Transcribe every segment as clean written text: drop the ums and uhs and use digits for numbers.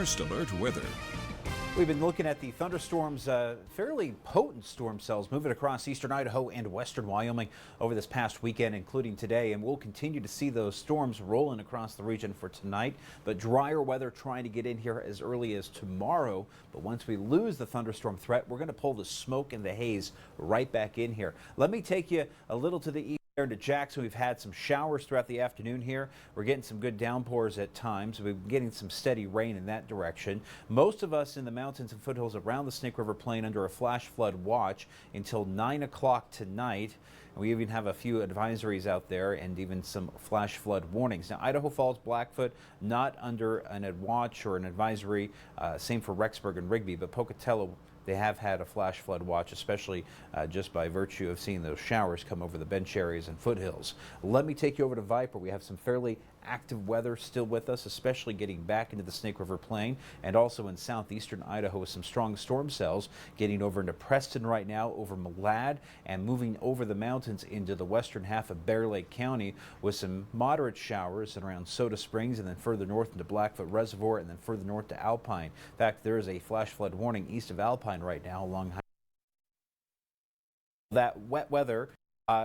First Alert Weather. We've been looking at the thunderstorms, fairly potent storm cells moving across eastern Idaho and western Wyoming over this past weekend, including today. And we'll continue to see those storms rolling across the region for tonight. But drier weather trying to get in here as early as tomorrow. But once we lose the thunderstorm threat, we're going to pull the smoke and the haze right back in here. Let me take you a little to the east. To Jackson, we've had some showers throughout the afternoon here. We're getting some good downpours at times. We've been getting some steady rain in that direction. Most of us in the mountains and foothills around the Snake River Plain under a flash flood watch until 9 o'clock tonight. And we even have a few advisories out there and even some flash flood warnings. Now, Idaho Falls, Blackfoot, not under an watch or an advisory. Same for Rexburg and Rigby, but Pocatello, they have had a flash flood watch, especially just by virtue of seeing those showers come over the bench areas and foothills. Let me take you over to Viper. We have some fairly active weather still with us, especially getting back into the Snake River Plain and also in southeastern Idaho with some strong storm cells getting over into Preston right now, over Malad, and moving over the mountains into the western half of Bear Lake County with some moderate showers around Soda Springs and then further north into Blackfoot Reservoir and then further north to Alpine. In fact, there is a flash flood warning east of Alpine right now along that wet weather.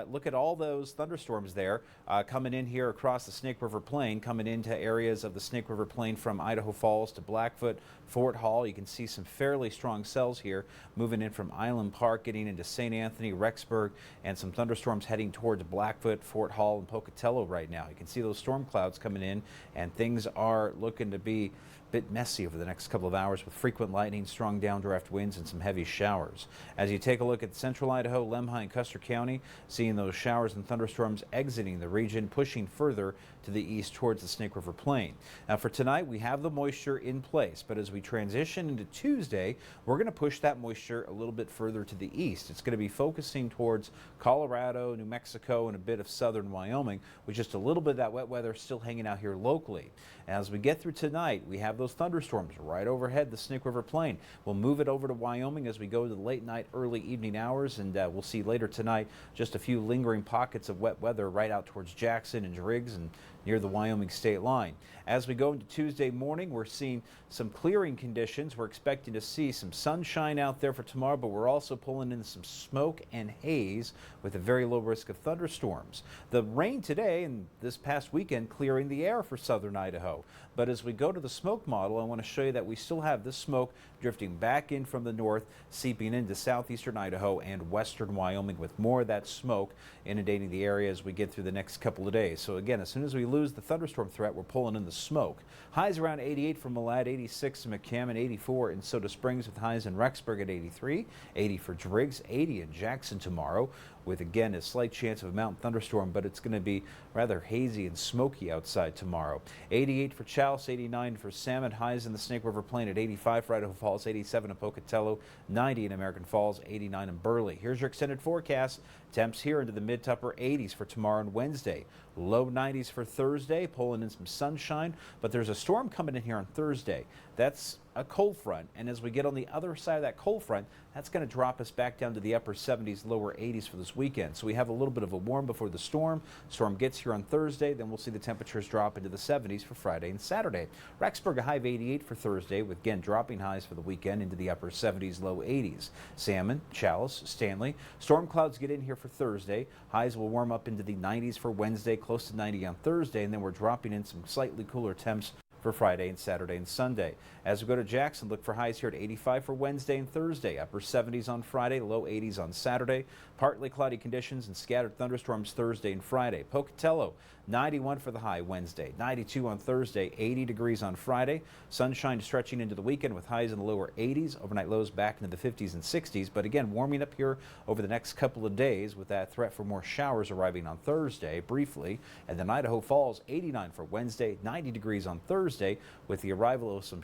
Look at all those thunderstorms there coming in here across the Snake River Plain, coming into areas of the Snake River Plain from Idaho Falls to Blackfoot, Fort Hall. You can see some fairly strong cells here moving in from Island Park, getting into St. Anthony, Rexburg, and some thunderstorms heading towards Blackfoot, Fort Hall, and Pocatello right now. You can see those storm clouds coming in, and things are looking to be a bit messy over the next couple of hours with frequent lightning, strong downdraft winds, and some heavy showers. As you take a look at central Idaho, Lemhi, and Custer County, seeing those showers and thunderstorms exiting the region, pushing further to the east towards the Snake River Plain. Now for tonight, we have the moisture in place, but as we transition into Tuesday, we're going to push that moisture a little bit further to the east. It's going to be focusing towards Colorado, New Mexico, and a bit of southern Wyoming, with just a little bit of that wet weather still hanging out here locally. As we get through tonight, we have those thunderstorms right overhead the Snake River Plain. We'll move it over to Wyoming as we go to the late night, early evening hours, and we'll see later tonight just a few lingering pockets of wet weather right out towards Jackson and Driggs and near the Wyoming state line. As we go into Tuesday morning, we're seeing some clearing conditions. We're expecting to see some sunshine out there for tomorrow, but we're also pulling in some smoke and haze with a very low risk of thunderstorms. The rain today and this past weekend clearing the air for southern Idaho. But as we go to the smoke model, I want to show you that we still have this smoke drifting back in from the north, seeping into southeastern Idaho and western Wyoming, with more of that smoke inundating the area as we get through the next couple of days. So again, as soon as we lose the thunderstorm threat, we're pulling in the smoke. Highs around 88 for Malad, 86 in McCammon, 84 in Soda Springs, with highs in Rexburg at 83, 80 for Driggs, 80 in Jackson tomorrow, with again a slight chance of a mountain thunderstorm, but it's going to be rather hazy and smoky outside tomorrow. 88 for Challis, 89 for Salmon, highs in the Snake River Plain at 85 for Idaho Falls, 87 in Pocatello, 90 in American Falls, 89 in Burley. Here's your extended forecast. Temps here into the mid to upper 80s for tomorrow and Wednesday. Low 90s for Thursday, pulling in some sunshine, but there's a storm coming in here on Thursday. That's a cold front, and as we get on the other side of that cold front, that's going to drop us back down to the upper 70s, lower 80s for this weekend. So we have a little bit of a warm before the storm. Storm gets here on Thursday, then we'll see the temperatures drop into the 70s for Friday and Saturday. Rexburg a high of 88 for Thursday, with again dropping highs for the weekend into the upper 70s, low 80s. Salmon, Challis, Stanley. Storm clouds get in here for Thursday. Highs will warm up into the 90s for Wednesday, close to 90 on Thursday, and then we're dropping in some slightly cooler temps for Friday and Saturday and Sunday. As we go to Jackson, look for highs here at 85 for Wednesday and Thursday, upper 70s on Friday, low 80s on Saturday. Partly cloudy conditions and scattered thunderstorms Thursday and Friday. Pocatello, 91 for the high Wednesday, 92 on Thursday, 80 degrees on Friday. Sunshine stretching into the weekend with highs in the lower 80s, overnight lows back into the 50s and 60s, but again warming up here over the next couple of days with that threat for more showers arriving on Thursday briefly. And then Idaho Falls, 89 for Wednesday, 90 degrees on Thursday with the arrival of some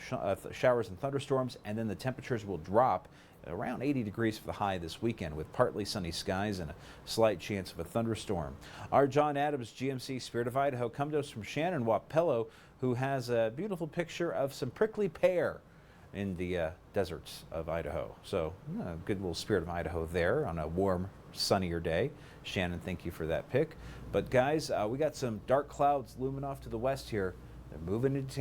showers and thunderstorms, and then the temperatures will drop around 80 degrees for the high this weekend with partly sunny skies and a slight chance of a thunderstorm. Our John Adams GMC Spirit of Idaho come to us from Shannon Wapello, who has a beautiful picture of some prickly pear in the deserts of Idaho. So good little Spirit of Idaho there on a warm, sunnier day. Shannon, thank you for that pic. But guys, we got some dark clouds looming off to the west here. They're moving into